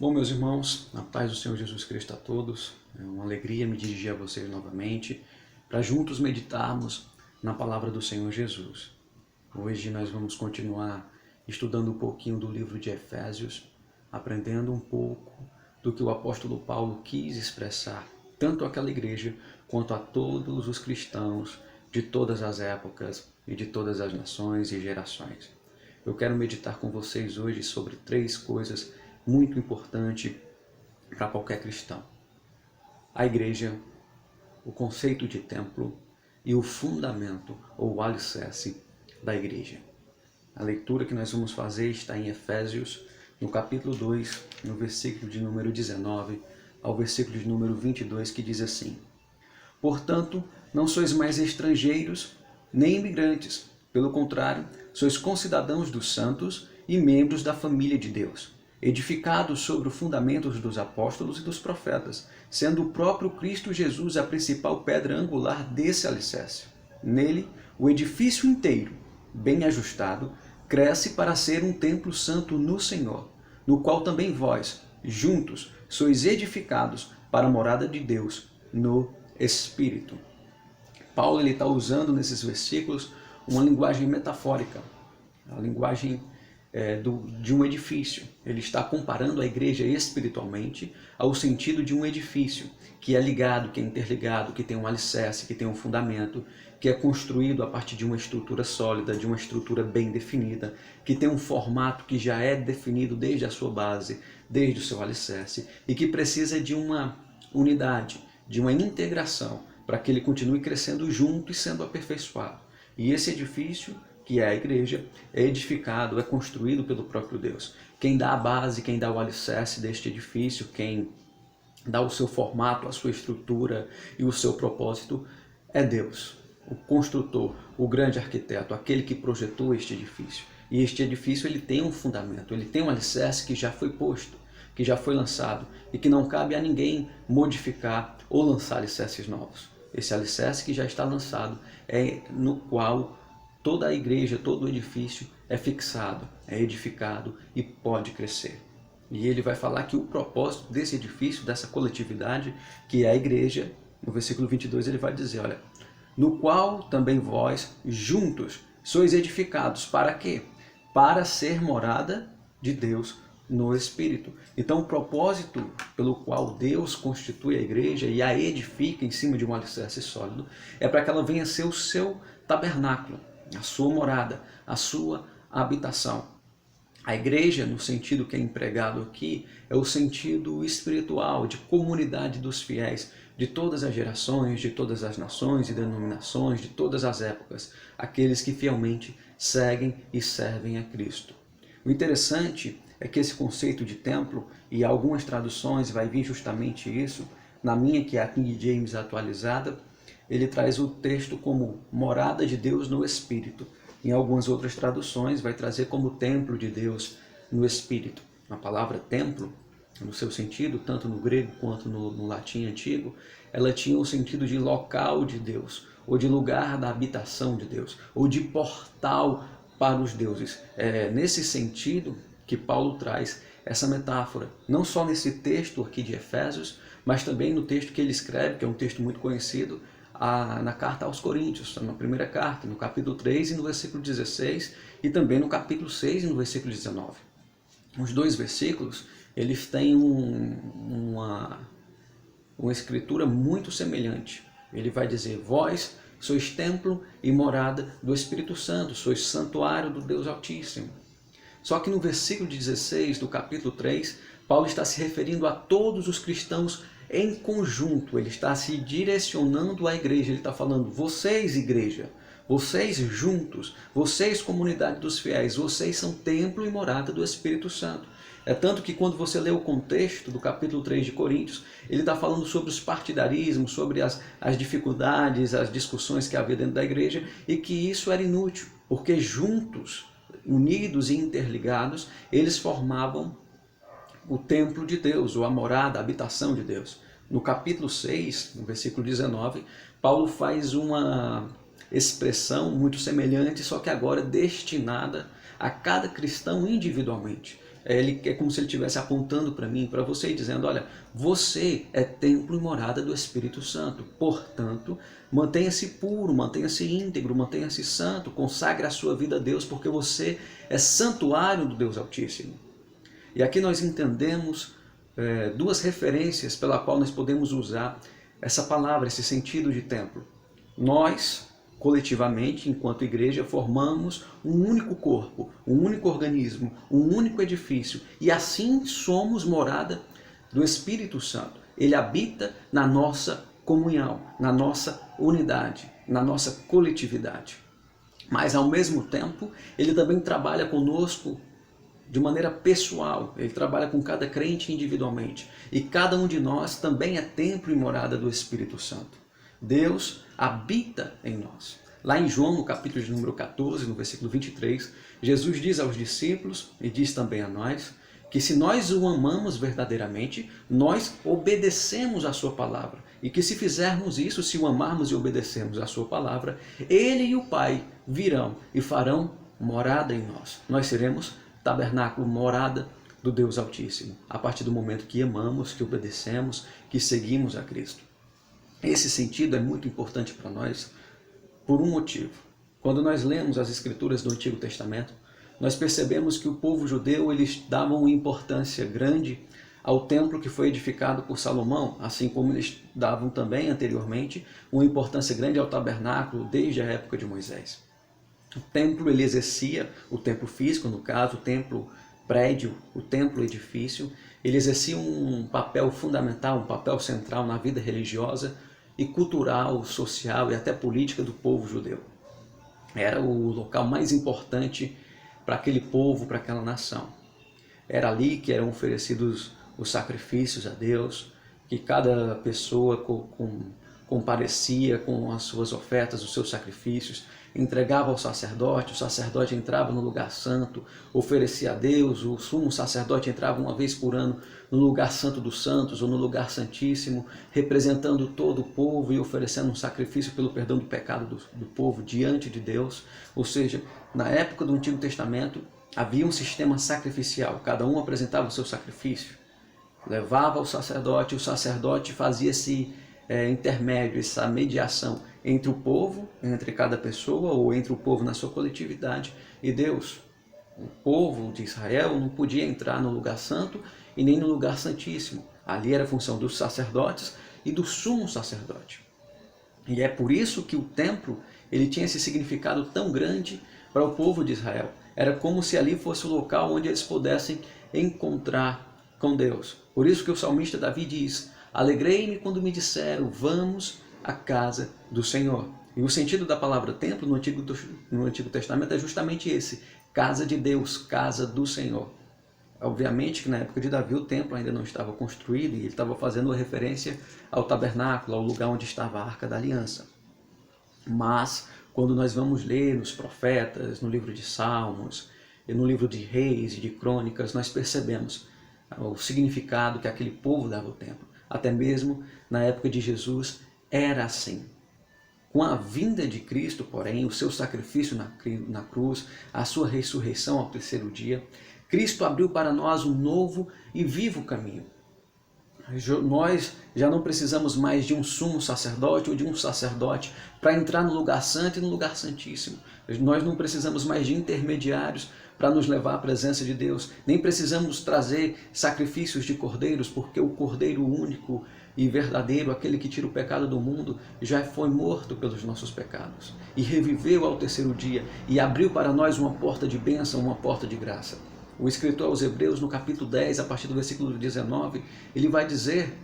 Bom, meus irmãos, a paz do Senhor Jesus Cristo a todos. É uma alegria me dirigir a vocês novamente para juntos meditarmos na palavra do Senhor Jesus. Hoje nós vamos continuar estudando um pouquinho do livro de Efésios, aprendendo um pouco do que o apóstolo Paulo quis expressar, tanto àquela igreja quanto a todos os cristãos de todas as épocas e de todas as nações e gerações. Eu quero meditar com vocês hoje sobre três coisas muito importantes para qualquer cristão: a igreja, o conceito de templo e o fundamento ou o alicerce da igreja. A leitura que nós vamos fazer está em Efésios, no capítulo 2, no versículo de número 19 ao versículo de número 22, que diz assim: Portanto, não sois mais estrangeiros nem imigrantes, pelo contrário, sois concidadãos dos santos e membros da família de Deus, edificados sobre os fundamentos dos apóstolos e dos profetas, sendo o próprio Cristo Jesus a principal pedra angular desse alicerce. Nele, o edifício inteiro, bem ajustado, cresce para ser um templo santo no Senhor, no qual também vós, juntos, sois edificados para a morada de Deus no Espírito. Paulo está usando nesses versículos uma linguagem metafórica, a linguagem de um edifício. Ele está comparando a igreja espiritualmente ao sentido de um edifício que é ligado, que é interligado, que tem um alicerce, que tem um fundamento, que é construído a partir de uma estrutura sólida, de uma estrutura bem definida, que tem um formato que já é definido desde a sua base, desde o seu alicerce, e que precisa de uma unidade, de uma integração, para que ele continue crescendo junto e sendo aperfeiçoado. E esse edifício, que é a igreja, é edificado, é construído pelo próprio Deus. Quem dá a base, quem dá o alicerce deste edifício, quem dá o seu formato, a sua estrutura e o seu propósito é Deus, o construtor, o grande arquiteto, aquele que projetou este edifício. E este edifício ele tem um fundamento, ele tem um alicerce que já foi posto, que já foi lançado e que não cabe a ninguém modificar ou lançar alicerces novos. Esse alicerce que já está lançado é no qual toda a igreja, todo o edifício é fixado, é edificado e pode crescer. E ele vai falar que o propósito desse edifício, dessa coletividade, que é a igreja, no versículo 22 ele vai dizer, olha, no qual também vós, juntos, sois edificados. Para quê? Para ser morada de Deus no Espírito. Então o propósito pelo qual Deus constitui a igreja e a edifica em cima de um alicerce sólido é para que ela venha a ser o seu tabernáculo, a sua morada, a sua habitação. A igreja, no sentido que é empregado aqui, é o sentido espiritual, de comunidade dos fiéis, de todas as gerações, de todas as nações e denominações, de todas as épocas, aqueles que fielmente seguem e servem a Cristo. O interessante é que esse conceito de templo, e algumas traduções vai vir justamente isso, na minha, que é a King James atualizada, ele traz o texto como morada de Deus no Espírito. Em algumas outras traduções vai trazer como templo de Deus no Espírito. A palavra templo, no seu sentido, tanto no grego quanto no latim antigo, ela tinha o sentido de local de Deus, ou de lugar da habitação de Deus, ou de portal para os deuses. É nesse sentido que Paulo traz essa metáfora, não só nesse texto aqui de Efésios, mas também no texto que ele escreve, que é um texto muito conhecido, na carta aos Coríntios, na primeira carta, no capítulo 3 e no versículo 16, e também no capítulo 6 e no versículo 19. Os dois versículos, eles têm uma escritura muito semelhante. Ele vai dizer, vós sois templo e morada do Espírito Santo, sois santuário do Deus Altíssimo. Só que no versículo 16 do capítulo 3, Paulo está se referindo a todos os cristãos em conjunto, ele está se direcionando à igreja, ele está falando, vocês igreja, vocês juntos, vocês comunidade dos fiéis, vocês são templo e morada do Espírito Santo. É tanto que quando você lê o contexto do capítulo 3 de Coríntios, ele está falando sobre os partidarismos, sobre as dificuldades, as discussões que havia dentro da igreja e que isso era inútil, porque juntos, unidos e interligados, eles formavam o templo de Deus, ou a morada, a habitação de Deus. No capítulo 6, no versículo 19, Paulo faz uma expressão muito semelhante, só que agora destinada a cada cristão individualmente. Ele é como se ele estivesse apontando para mim, para você, e dizendo: olha, você é templo e morada do Espírito Santo. Portanto, mantenha-se puro, mantenha-se íntegro, mantenha-se santo, consagre a sua vida a Deus, porque você é santuário do Deus Altíssimo. E aqui nós entendemos duas referências pela qual nós podemos usar essa palavra, esse sentido de templo. Nós, coletivamente, enquanto igreja, formamos um único corpo, um único organismo, um único edifício, e assim somos morada do Espírito Santo. Ele habita na nossa comunhão, na nossa unidade, na nossa coletividade. Mas, ao mesmo tempo, ele também trabalha conosco de maneira pessoal. Ele trabalha com cada crente individualmente. E cada um de nós também é templo e morada do Espírito Santo. Deus habita em nós. Lá em João, no capítulo de número 14, no versículo 23, Jesus diz aos discípulos, e diz também a nós, que se nós o amamos verdadeiramente, nós obedecemos a sua palavra. E que se fizermos isso, se o amarmos e obedecermos a sua palavra, ele e o Pai virão e farão morada em nós. Nós seremos tabernáculo, morada do Deus Altíssimo, a partir do momento que amamos, que obedecemos, que seguimos a Cristo. Esse sentido é muito importante para nós por um motivo. Quando nós lemos as Escrituras do Antigo Testamento, nós percebemos que o povo judeu, eles davam uma importância grande ao templo que foi edificado por Salomão, assim como eles davam também anteriormente uma importância grande ao tabernáculo desde a época de Moisés. O templo, ele exercia, o templo físico, no caso, o templo prédio, o templo edifício, ele exercia um papel fundamental, um papel central na vida religiosa e cultural, social e até política do povo judeu. Era o local mais importante para aquele povo, para aquela nação. Era ali que eram oferecidos os sacrifícios a Deus, que cada pessoa comparecia com as suas ofertas, os seus sacrifícios, entregava ao sacerdote, o sacerdote entrava no lugar santo, oferecia a Deus, o sumo sacerdote entrava uma vez por ano no lugar santo dos santos, ou no lugar santíssimo, representando todo o povo e oferecendo um sacrifício pelo perdão do pecado do povo diante de Deus. Ou seja, na época do Antigo Testamento, havia um sistema sacrificial, cada um apresentava o seu sacrifício, levava ao sacerdote, o sacerdote fazia esse intermédio, essa mediação entre o povo, entre cada pessoa, ou entre o povo na sua coletividade e Deus. O povo de Israel não podia entrar no lugar santo e nem no lugar santíssimo. Ali era a função dos sacerdotes e do sumo sacerdote. E é por isso que o templo ele tinha esse significado tão grande para o povo de Israel. Era como se ali fosse o local onde eles pudessem encontrar com Deus. Por isso que o salmista Davi diz: alegrei-me quando me disseram, vamos à casa do Senhor. E o sentido da palavra templo no Antigo Testamento é justamente esse: casa de Deus, casa do Senhor. Obviamente que na época de Davi o templo ainda não estava construído e ele estava fazendo referência ao tabernáculo, ao lugar onde estava a Arca da Aliança. Mas quando nós vamos ler nos profetas, no livro de Salmos, e no livro de Reis e de Crônicas, nós percebemos o significado que aquele povo dava ao templo. Até mesmo na época de Jesus era assim. Com a vinda de Cristo, porém, o seu sacrifício na cruz, a sua ressurreição ao terceiro dia, Cristo abriu para nós um novo e vivo caminho. Nós já não precisamos mais de um sumo sacerdote ou de um sacerdote para entrar no lugar santo e no lugar santíssimo. Nós não precisamos mais de intermediários para nos levar à presença de Deus. Nem precisamos trazer sacrifícios de cordeiros, porque o cordeiro único e verdadeiro, aquele que tira o pecado do mundo, já foi morto pelos nossos pecados e reviveu ao terceiro dia e abriu para nós uma porta de bênção, uma porta de graça. O escritor aos Hebreus, no capítulo 10, a partir do versículo 19, ele vai dizer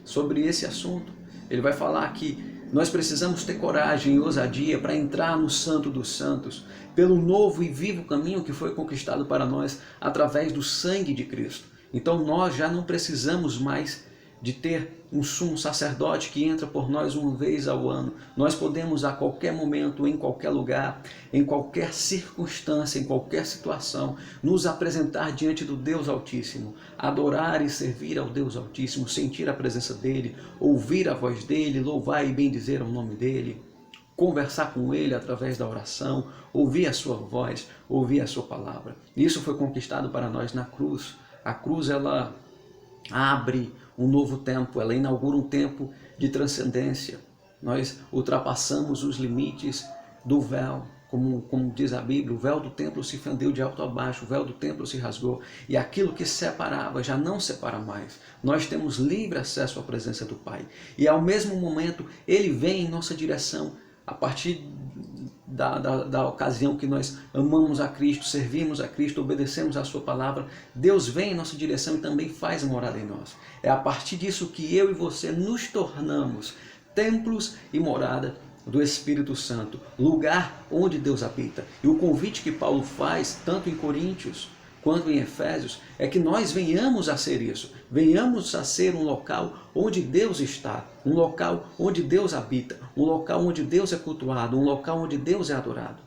sobre esse assunto. Ele vai falar que nós precisamos ter coragem e ousadia para entrar no Santo dos Santos, pelo novo e vivo caminho que foi conquistado para nós através do sangue de Cristo. Então nós já não precisamos mais de ter um sumo sacerdote que entra por nós uma vez ao ano. Nós podemos a qualquer momento, em qualquer lugar, em qualquer circunstância, em qualquer situação, nos apresentar diante do Deus Altíssimo, adorar e servir ao Deus Altíssimo, sentir a presença dEle, ouvir a voz dEle, louvar e bendizer o nome dEle. conversar com Ele através da oração, ouvir a sua voz, ouvir a sua palavra. Isso foi conquistado para nós na cruz. A cruz, ela abre um novo tempo, ela inaugura um tempo de transcendência. Nós ultrapassamos os limites do véu, como diz a Bíblia, o véu do templo se fendeu de alto a baixo, o véu do templo se rasgou, e aquilo que separava já não separa mais. Nós temos livre acesso à presença do Pai, e ao mesmo momento Ele vem em nossa direção, a partir da ocasião que nós amamos a Cristo, servimos a Cristo, obedecemos a sua palavra, Deus vem em nossa direção e também faz morada em nós. É a partir disso que eu e você nos tornamos templos e morada do Espírito Santo, lugar onde Deus habita. E o convite que Paulo faz, tanto em Coríntios quanto em Efésios, é que nós venhamos a ser isso, venhamos a ser um local onde Deus está, um local onde Deus habita, um local onde Deus é cultuado, um local onde Deus é adorado.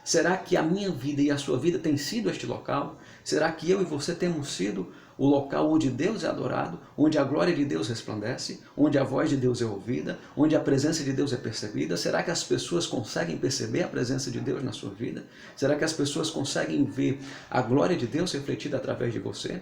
Será que a minha vida e a sua vida tem sido este local? Será que eu e você temos sido o local onde Deus é adorado, onde a glória de Deus resplandece, onde a voz de Deus é ouvida, onde a presença de Deus é percebida? Será que as pessoas conseguem perceber a presença de Deus na sua vida? Será que as pessoas conseguem ver a glória de Deus refletida através de você?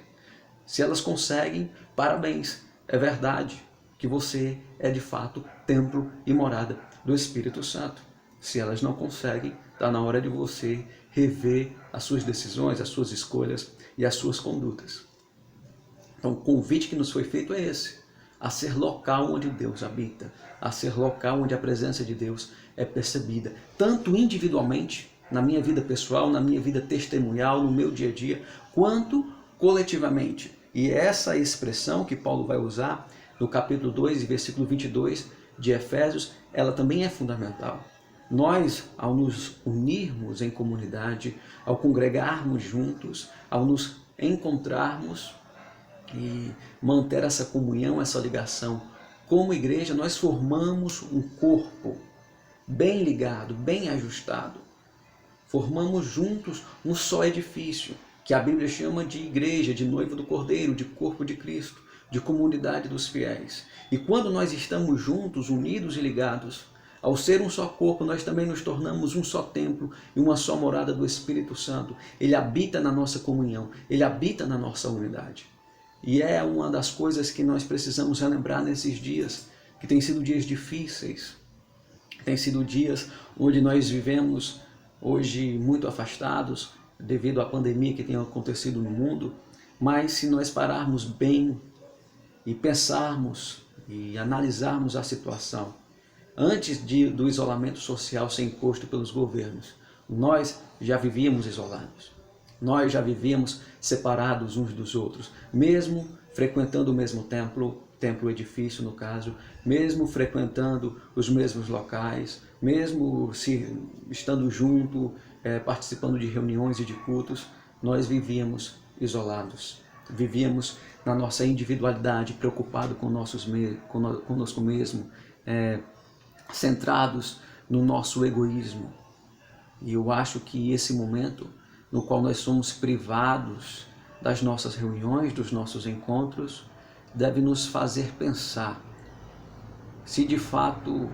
Se elas conseguem, parabéns, é verdade que você é de fato templo e morada do Espírito Santo. Se elas não conseguem, está na hora de você rever as suas decisões, as suas escolhas e as suas condutas. Então, o convite que nos foi feito é esse, a ser local onde Deus habita, a ser local onde a presença de Deus é percebida, tanto individualmente, na minha vida pessoal, na minha vida testemunhal, no meu dia a dia, quanto coletivamente. E essa expressão que Paulo vai usar no capítulo 2, versículo 22 de Efésios, ela também é fundamental. Nós, ao nos unirmos em comunidade, ao congregarmos juntos, ao nos encontrarmos e manter essa comunhão, essa ligação como igreja, nós formamos um corpo bem ligado, bem ajustado. Formamos juntos um só edifício, que a Bíblia chama de igreja, de noiva do Cordeiro, de corpo de Cristo, de comunidade dos fiéis. E quando nós estamos juntos, unidos e ligados, ao ser um só corpo, nós também nos tornamos um só templo e uma só morada do Espírito Santo. Ele habita na nossa comunhão, ele habita na nossa unidade. E é uma das coisas que nós precisamos relembrar nesses dias, que têm sido dias difíceis, têm sido dias onde nós vivemos hoje muito afastados devido à pandemia que tem acontecido no mundo, mas se nós pararmos bem e pensarmos e analisarmos a situação, antes do isolamento social ser imposto pelos governos, nós já vivíamos isolados. Nós já vivíamos separados uns dos outros, mesmo frequentando o mesmo templo edifício no caso, mesmo frequentando os mesmos locais, mesmo estando junto, participando de reuniões e de cultos, nós vivíamos isolados. Vivíamos na nossa individualidade, preocupado conosco mesmo, centrados no nosso egoísmo. E eu acho que esse momento no qual nós somos privados das nossas reuniões, dos nossos encontros, deve nos fazer pensar se de fato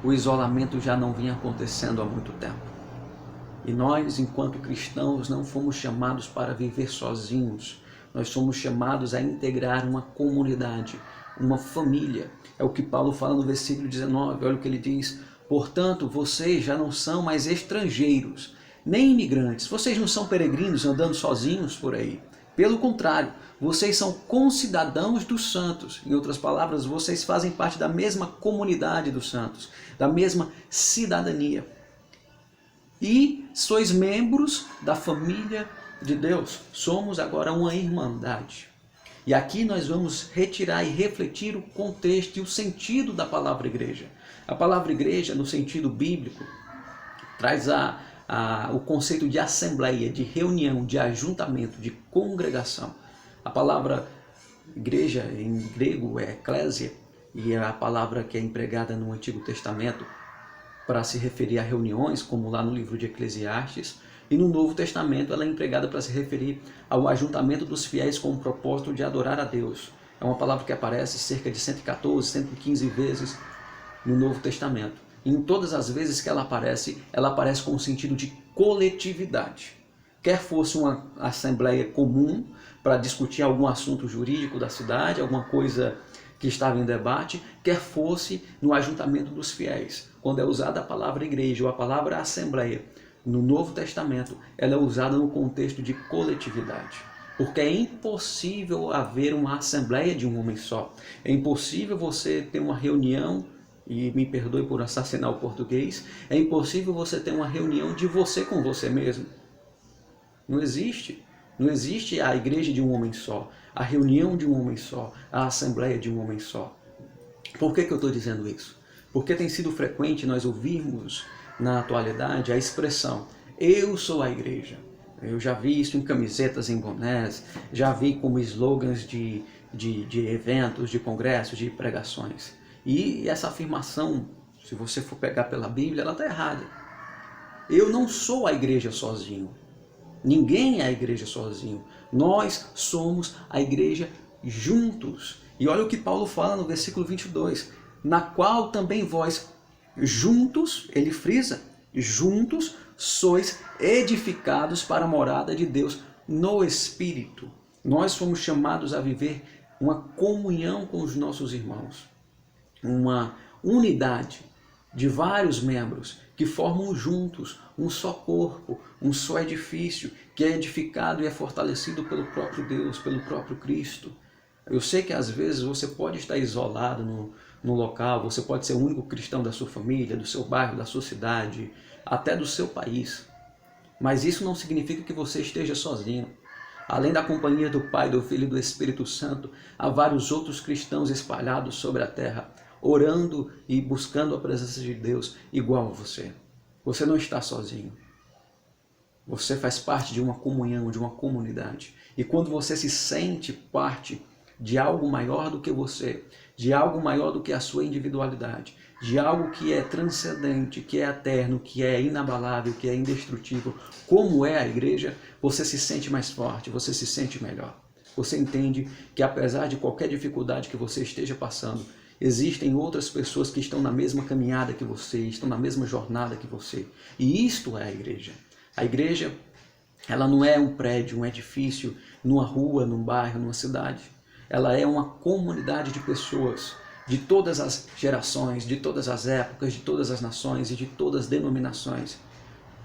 o isolamento já não vinha acontecendo há muito tempo. E nós, enquanto cristãos, não fomos chamados para viver sozinhos, nós somos chamados a integrar uma comunidade, uma família. É o que Paulo fala no versículo 19, olha o que ele diz: portanto, vocês já não são mais estrangeiros, nem imigrantes, vocês não são peregrinos andando sozinhos por aí. Pelo contrário, vocês são concidadãos dos santos. Em outras palavras, vocês fazem parte da mesma comunidade dos santos, da mesma cidadania. E sois membros da família de Deus. Somos agora uma irmandade. E aqui nós vamos retirar e refletir o contexto e o sentido da palavra igreja. A palavra igreja, no sentido bíblico, traz o conceito de assembleia, de reunião, de ajuntamento, de congregação. A palavra igreja em grego é eclésia, e é a palavra que é empregada no Antigo Testamento para se referir a reuniões, como lá no livro de Eclesiastes, e no Novo Testamento ela é empregada para se referir ao ajuntamento dos fiéis com o propósito de adorar a Deus. É uma palavra que aparece cerca de 114, 115 vezes no Novo Testamento. E em todas as vezes que ela aparece com o sentido de coletividade. Quer fosse uma assembleia comum para discutir algum assunto jurídico da cidade, alguma coisa que estava em debate, quer fosse no ajuntamento dos fiéis. Quando é usada a palavra igreja ou a palavra assembleia no Novo Testamento, ela é usada no contexto de coletividade. Porque é impossível haver uma assembleia de um homem só. É impossível você ter uma reunião, e me perdoe por assassinar o português, é impossível você ter uma reunião de você com você mesmo. Não existe. Não existe a igreja de um homem só, a reunião de um homem só, a assembleia de um homem só. Por que eu estou dizendo isso? Porque tem sido frequente nós ouvirmos na atualidade a expressão "eu sou a igreja". Eu já vi isso em camisetas, em bonés, já vi como slogans de eventos, de congressos, de pregações. E essa afirmação, se você for pegar pela Bíblia, ela está errada. Eu não sou a igreja sozinho. Ninguém é a igreja sozinho. Nós somos a igreja juntos. E olha o que Paulo fala no versículo 22. Na qual também vós juntos, ele frisa, juntos sois edificados para a morada de Deus no Espírito. Nós fomos chamados a viver uma comunhão com os nossos irmãos. Uma unidade de vários membros que formam juntos um só corpo, um só edifício, que é edificado e é fortalecido pelo próprio Deus, pelo próprio Cristo. Eu sei que às vezes você pode estar isolado no local, você pode ser o único cristão da sua família, do seu bairro, da sua cidade, até do seu país. Mas isso não significa que você esteja sozinho. Além da companhia do Pai, do Filho e do Espírito Santo, há vários outros cristãos espalhados sobre a terra, orando e buscando a presença de Deus igual a você. Você não está sozinho. Você faz parte de uma comunhão, de uma comunidade. E quando você se sente parte de algo maior do que você, de algo maior do que a sua individualidade, de algo que é transcendente, que é eterno, que é inabalável, que é indestrutível, como é a igreja, você se sente mais forte, você se sente melhor. Você entende que apesar de qualquer dificuldade que você esteja passando, existem outras pessoas que estão na mesma caminhada que você, estão na mesma jornada que você. E isto é a igreja. A igreja, ela não é um prédio, um edifício, numa rua, num bairro, numa cidade. Ela é uma comunidade de pessoas, de todas as gerações, de todas as épocas, de todas as nações e de todas as denominações.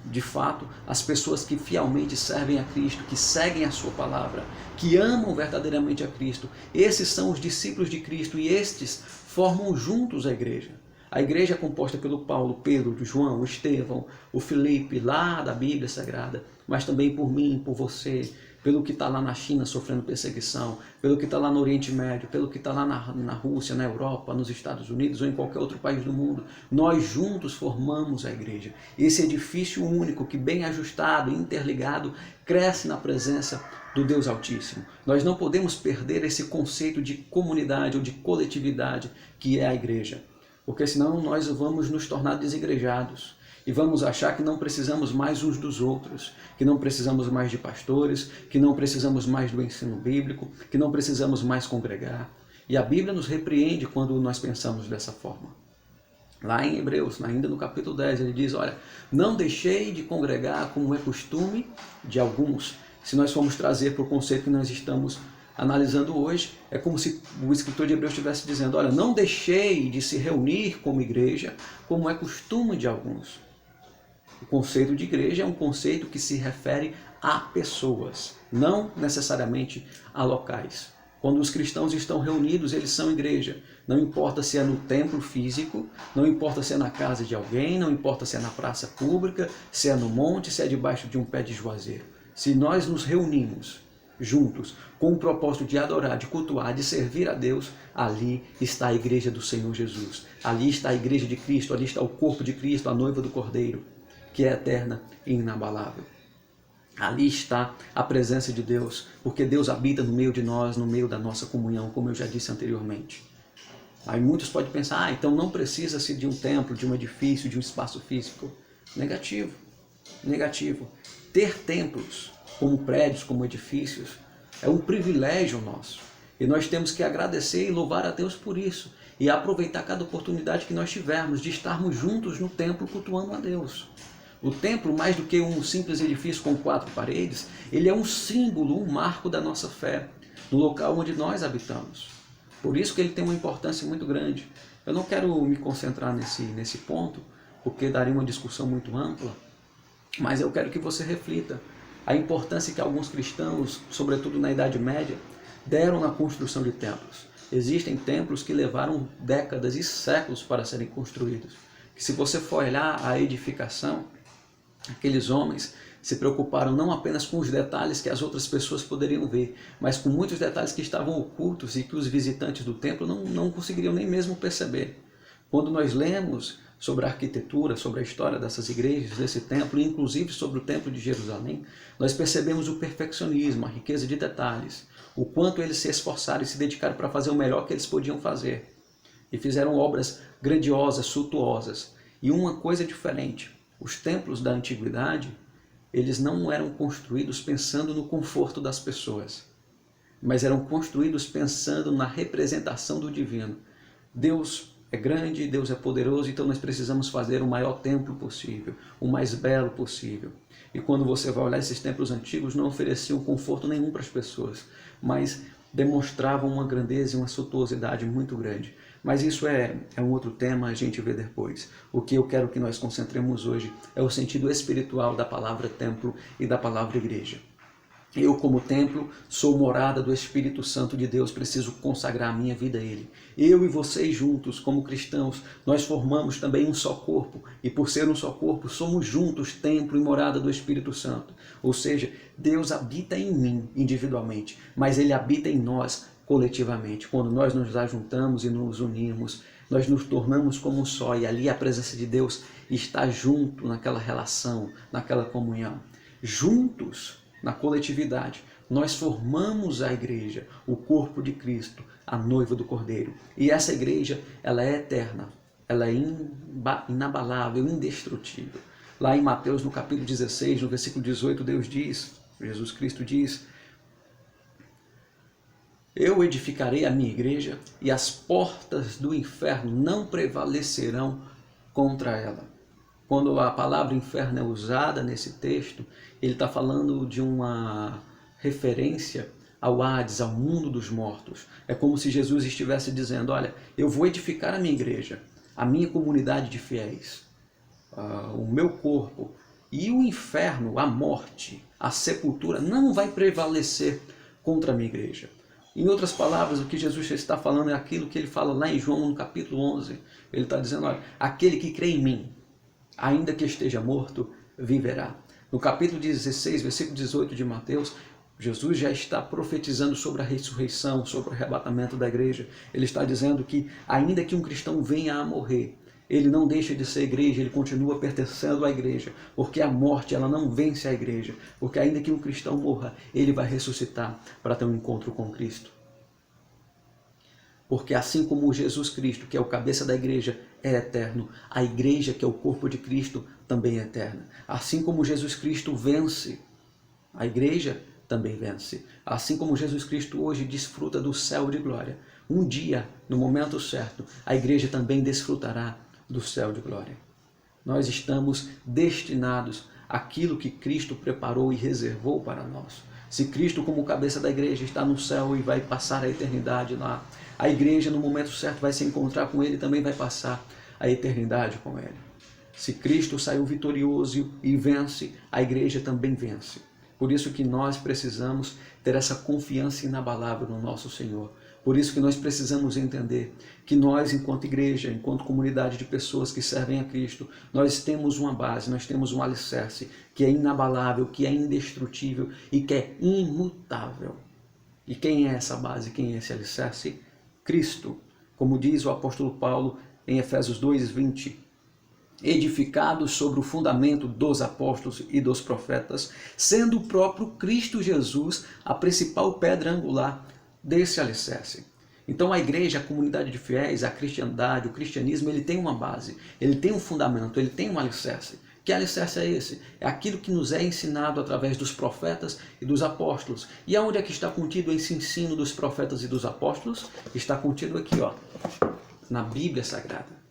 De fato, as pessoas que fielmente servem a Cristo, que seguem a sua palavra, que amam verdadeiramente a Cristo, esses são os discípulos de Cristo e estes formam juntos a igreja. A igreja é composta pelo Paulo, Pedro, João, Estevão, o Filipe, lá da Bíblia Sagrada, mas também por mim, por você, pelo que está lá na China sofrendo perseguição, pelo que está lá no Oriente Médio, pelo que está lá na Rússia, na Europa, nos Estados Unidos ou em qualquer outro país do mundo. Nós juntos formamos a igreja. Esse edifício único que, bem ajustado, interligado, cresce na presença do Deus Altíssimo. Nós não podemos perder esse conceito de comunidade ou de coletividade que é a igreja, porque senão nós vamos nos tornar desigrejados. E vamos achar que não precisamos mais uns dos outros, que não precisamos mais de pastores, que não precisamos mais do ensino bíblico, que não precisamos mais congregar. E a Bíblia nos repreende quando nós pensamos dessa forma. Lá em Hebreus, ainda no capítulo 10, ele diz, olha, não deixei de congregar como é costume de alguns. Se nós formos trazer para o conceito que nós estamos analisando hoje, é como se o escritor de Hebreus estivesse dizendo, olha, não deixei de se reunir como igreja, como é costume de alguns. O conceito de igreja é um conceito que se refere a pessoas, não necessariamente a locais. Quando os cristãos estão reunidos, eles são igreja. Não importa se é no templo físico, não importa se é na casa de alguém, não importa se é na praça pública, se é no monte, se é debaixo de um pé de juazeiro. Se nós nos reunimos juntos com o propósito de adorar, de cultuar, de servir a Deus, ali está a igreja do Senhor Jesus. Ali está a igreja de Cristo, ali está o corpo de Cristo, a noiva do Cordeiro, que é eterna e inabalável. Ali está a presença de Deus, porque Deus habita no meio de nós, no meio da nossa comunhão, como eu já disse anteriormente. Aí muitos podem pensar, então não precisa-se de um templo, de um edifício, de um espaço físico. Negativo, negativo. Ter templos, como prédios, como edifícios, é um privilégio nosso. E nós temos que agradecer e louvar a Deus por isso. E aproveitar cada oportunidade que nós tivermos de estarmos juntos no templo cultuando a Deus. O templo, mais do que um simples edifício com 4 paredes, ele é um símbolo, um marco da nossa fé, no local onde nós habitamos. Por isso que ele tem uma importância muito grande. Eu não quero me concentrar nesse ponto, porque daria uma discussão muito ampla, mas eu quero que você reflita a importância que alguns cristãos, sobretudo na Idade Média, deram na construção de templos. Existem templos que levaram décadas e séculos para serem construídos. Que se você for olhar a edificação, aqueles homens se preocuparam não apenas com os detalhes que as outras pessoas poderiam ver, mas com muitos detalhes que estavam ocultos e que os visitantes do templo não conseguiriam nem mesmo perceber. Quando nós lemos sobre a arquitetura, sobre a história dessas igrejas, desse templo, e inclusive sobre o templo de Jerusalém, nós percebemos o perfeccionismo, a riqueza de detalhes, o quanto eles se esforçaram e se dedicaram para fazer o melhor que eles podiam fazer. E fizeram obras grandiosas, suntuosas. E uma coisa diferente, os templos da antiguidade, eles não eram construídos pensando no conforto das pessoas, mas eram construídos pensando na representação do divino. Deus é grande, Deus é poderoso, então nós precisamos fazer o maior templo possível, o mais belo possível. E quando você vai olhar esses templos antigos, não ofereciam conforto nenhum para as pessoas, mas demonstravam uma grandeza e uma suntuosidade muito grande. Mas isso é um outro tema, a gente vê depois. O que eu quero que nós concentremos hoje é o sentido espiritual da palavra templo e da palavra igreja. Eu, como templo, sou morada do Espírito Santo de Deus, preciso consagrar a minha vida a Ele. Eu e vocês juntos, como cristãos, nós formamos também um só corpo, e por ser um só corpo, somos juntos templo e morada do Espírito Santo. Ou seja, Deus habita em mim individualmente, mas Ele habita em nós coletivamente. Quando nós nos ajuntamos e nos unimos, nós nos tornamos como um só, e ali a presença de Deus está junto naquela relação, naquela comunhão. Juntos, na coletividade, nós formamos a igreja, o corpo de Cristo, a noiva do Cordeiro. E essa igreja, ela é eterna, ela é inabalável, indestrutível. Lá em Mateus, no capítulo 16, no versículo 18, Deus diz, Jesus Cristo diz: eu edificarei a minha igreja e as portas do inferno não prevalecerão contra ela. Quando a palavra inferno é usada nesse texto, ele está falando de uma referência ao Hades, ao mundo dos mortos. É como se Jesus estivesse dizendo: olha, eu vou edificar a minha igreja, a minha comunidade de fiéis, o meu corpo, e o inferno, a morte, a sepultura, não vai prevalecer contra a minha igreja. Em outras palavras, o que Jesus está falando é aquilo que ele fala lá em João, no capítulo 11. Ele está dizendo: olha, aquele que crê em mim, ainda que esteja morto, viverá. No capítulo 16, versículo 18 de Mateus, Jesus já está profetizando sobre a ressurreição, sobre o arrebatamento da igreja. Ele está dizendo que, ainda que um cristão venha a morrer, ele não deixa de ser igreja, ele continua pertencendo à igreja, porque a morte ela não vence a igreja, porque ainda que um cristão morra, ele vai ressuscitar para ter um encontro com Cristo. Porque assim como Jesus Cristo, que é o cabeça da igreja, é eterno, a igreja, que é o corpo de Cristo, também é eterna. Assim como Jesus Cristo vence, a igreja também vence. Assim como Jesus Cristo hoje desfruta do céu de glória, um dia, no momento certo, a igreja também desfrutará do céu de glória. Nós estamos destinados àquilo que Cristo preparou e reservou para nós. Se Cristo, como cabeça da igreja, está no céu e vai passar a eternidade lá, a igreja, no momento certo, vai se encontrar com Ele e também vai passar a eternidade com Ele. Se Cristo saiu vitorioso e vence, a igreja também vence. Por isso que nós precisamos ter essa confiança inabalável no nosso Senhor. Por isso que nós precisamos entender que nós, enquanto igreja, enquanto comunidade de pessoas que servem a Cristo, nós temos uma base, nós temos um alicerce que é inabalável, que é indestrutível e que é imutável. E quem é essa base, quem é esse alicerce? Cristo. Como diz o apóstolo Paulo em Efésios 2:20, edificados sobre o fundamento dos apóstolos e dos profetas, sendo o próprio Cristo Jesus a principal pedra angular desse alicerce. Então a igreja, a comunidade de fiéis, a cristandade, o cristianismo, ele tem uma base, ele tem um fundamento, ele tem um alicerce, Que alicerce é esse? É aquilo que nos é ensinado através dos profetas e dos apóstolos. E aonde é que está contido esse ensino dos profetas e dos apóstolos? Está contido aqui, ó, na Bíblia Sagrada.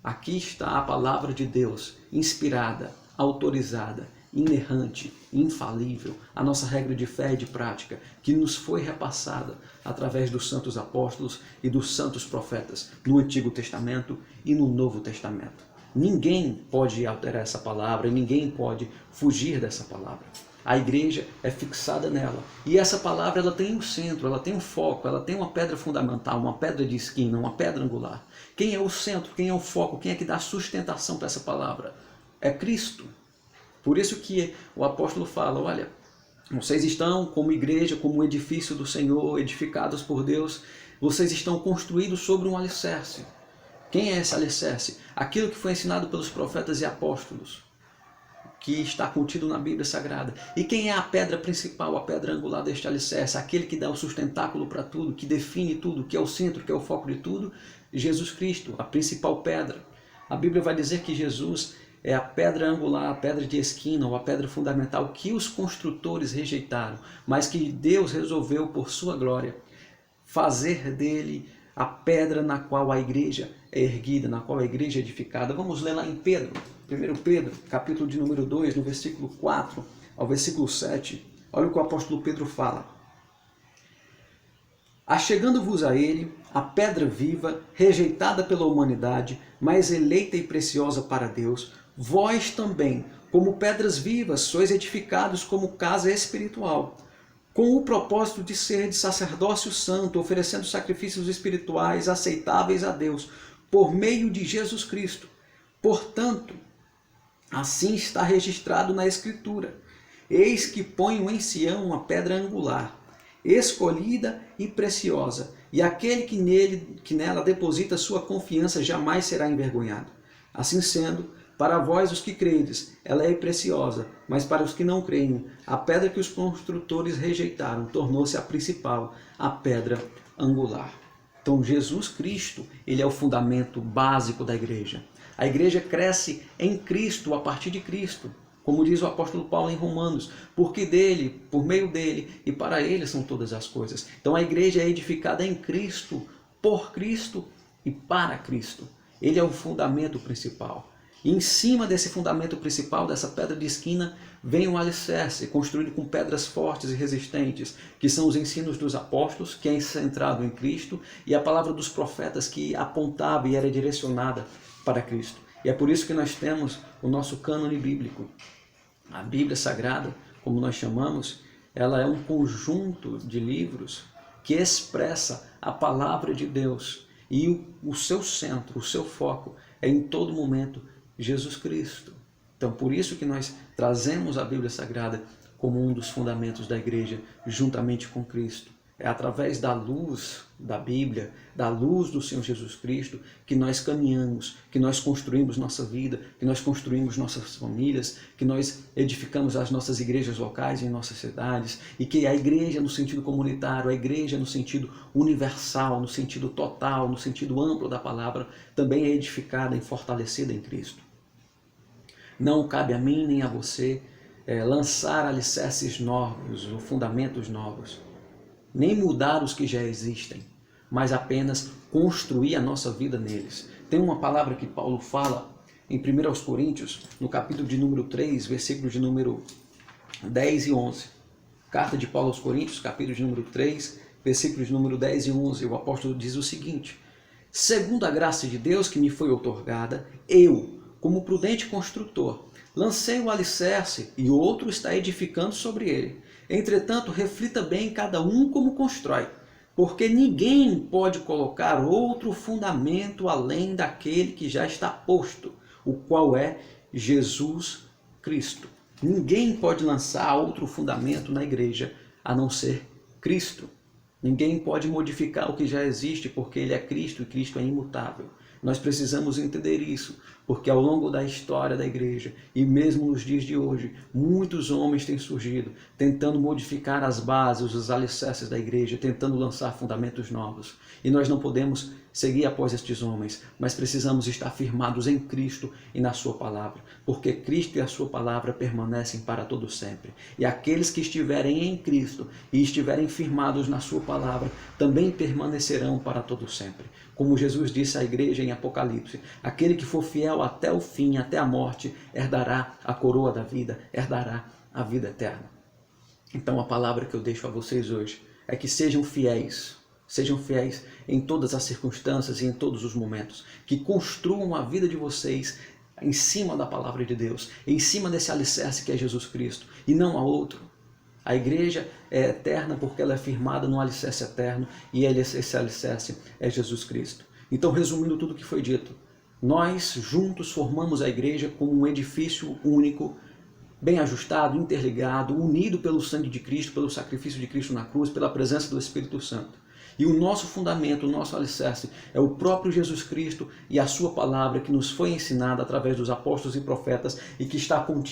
Aqui está a palavra de Deus, inspirada, autorizada, inerrante, infalível, a nossa regra de fé e de prática, que nos foi repassada através dos santos apóstolos e dos santos profetas, no Antigo Testamento e no Novo Testamento. Ninguém pode alterar essa palavra, ninguém pode fugir dessa palavra. A igreja é fixada nela. E essa palavra ela tem um centro, ela tem um foco, ela tem uma pedra fundamental, uma pedra de esquina, uma pedra angular. Quem é o centro, quem é o foco, quem é que dá sustentação para essa palavra? É Cristo. Por isso que o apóstolo fala, olha, vocês estão como igreja, como edifício do Senhor, edificados por Deus, vocês estão construídos sobre um alicerce. Quem é esse alicerce? Aquilo que foi ensinado pelos profetas e apóstolos, que está contido na Bíblia Sagrada. E quem é a pedra principal, a pedra angular deste alicerce? Aquele que dá o sustentáculo para tudo, que define tudo, que é o centro, que é o foco de tudo? Jesus Cristo, a principal pedra. A Bíblia vai dizer que Jesus é a pedra angular, a pedra de esquina, ou a pedra fundamental que os construtores rejeitaram, mas que Deus resolveu, por sua glória, fazer dele a pedra na qual a igreja é erguida, na qual a igreja é edificada. Vamos ler lá em Pedro, 1 Pedro, capítulo de número 2, no versículo 4 ao versículo 7. Olha o que o apóstolo Pedro fala. Achegando-vos a ele, a pedra viva, rejeitada pela humanidade, mas eleita e preciosa para Deus, vós também, como pedras vivas, sois edificados como casa espiritual, com o propósito de ser de sacerdócio santo, oferecendo sacrifícios espirituais aceitáveis a Deus, por meio de Jesus Cristo. Portanto, assim está registrado na Escritura: eis que ponho em Sião uma pedra angular, escolhida e preciosa, e aquele que nela deposita sua confiança jamais será envergonhado. Assim sendo, para vós os que credes, ela é preciosa, mas para os que não creem, a pedra que os construtores rejeitaram tornou-se a principal, a pedra angular. Então Jesus Cristo, ele é o fundamento básico da igreja. A igreja cresce em Cristo, a partir de Cristo, como diz o apóstolo Paulo em Romanos, porque dele, por meio dele e para ele são todas as coisas. Então a igreja é edificada em Cristo, por Cristo e para Cristo. Ele é o fundamento principal. E em cima desse fundamento principal, dessa pedra de esquina, vem um alicerce, construído com pedras fortes e resistentes, que são os ensinos dos apóstolos, que é centrado em Cristo, e a palavra dos profetas, que apontava e era direcionada para Cristo. E é por isso que nós temos o nosso cânone bíblico. A Bíblia Sagrada, como nós chamamos, ela é um conjunto de livros que expressa a palavra de Deus. E o seu centro, o seu foco é em todo momento Jesus Cristo. Então, por isso que nós trazemos a Bíblia Sagrada como um dos fundamentos da igreja, juntamente com Cristo. É através da luz da Bíblia, da luz do Senhor Jesus Cristo, que nós caminhamos, que nós construímos nossa vida, que nós construímos nossas famílias, que nós edificamos as nossas igrejas locais em nossas cidades, e que a igreja no sentido comunitário, a igreja no sentido universal, no sentido total, no sentido amplo da palavra, também é edificada e fortalecida em Cristo. Não cabe a mim nem a você lançar alicerces novos ou fundamentos novos, nem mudar os que já existem, mas apenas construir a nossa vida neles. Tem uma palavra que Paulo fala em 1 Coríntios, no capítulo de número 3, versículos de número 10 e 11. Carta de Paulo aos Coríntios, capítulo de número 3, versículos de número 10 e 11. O apóstolo diz o seguinte: segundo a graça de Deus que me foi outorgada, eu, como prudente construtor, lancei o alicerce e outro está edificando sobre ele. Entretanto, reflita bem cada um como constrói, porque ninguém pode colocar outro fundamento além daquele que já está posto, o qual é Jesus Cristo. Ninguém pode lançar outro fundamento na igreja a não ser Cristo. Ninguém pode modificar o que já existe, porque ele é Cristo e Cristo é imutável. Nós precisamos entender isso, porque ao longo da história da igreja, e mesmo nos dias de hoje, muitos homens têm surgido, tentando modificar as bases, os alicerces da igreja, tentando lançar fundamentos novos. E nós não podemos seguir após estes homens, mas precisamos estar firmados em Cristo e na sua palavra, porque Cristo e a sua palavra permanecem para todo sempre. E aqueles que estiverem em Cristo e estiverem firmados na sua palavra, também permanecerão para todo sempre. Como Jesus disse à igreja em Apocalipse, aquele que for fiel até o fim, até a morte, herdará a coroa da vida, herdará a vida eterna. Então a palavra que eu deixo a vocês hoje é que sejam fiéis em todas as circunstâncias e em todos os momentos, que construam a vida de vocês em cima da palavra de Deus, em cima desse alicerce que é Jesus Cristo, e não há outro. A igreja é eterna porque ela é firmada no alicerce eterno, e esse alicerce é Jesus Cristo. Então, resumindo tudo o que foi dito, nós juntos formamos a igreja como um edifício único, bem ajustado, interligado, unido pelo sangue de Cristo, pelo sacrifício de Cristo na cruz, pela presença do Espírito Santo. E o nosso fundamento, o nosso alicerce é o próprio Jesus Cristo e a sua palavra que nos foi ensinada através dos apóstolos e profetas e que está contida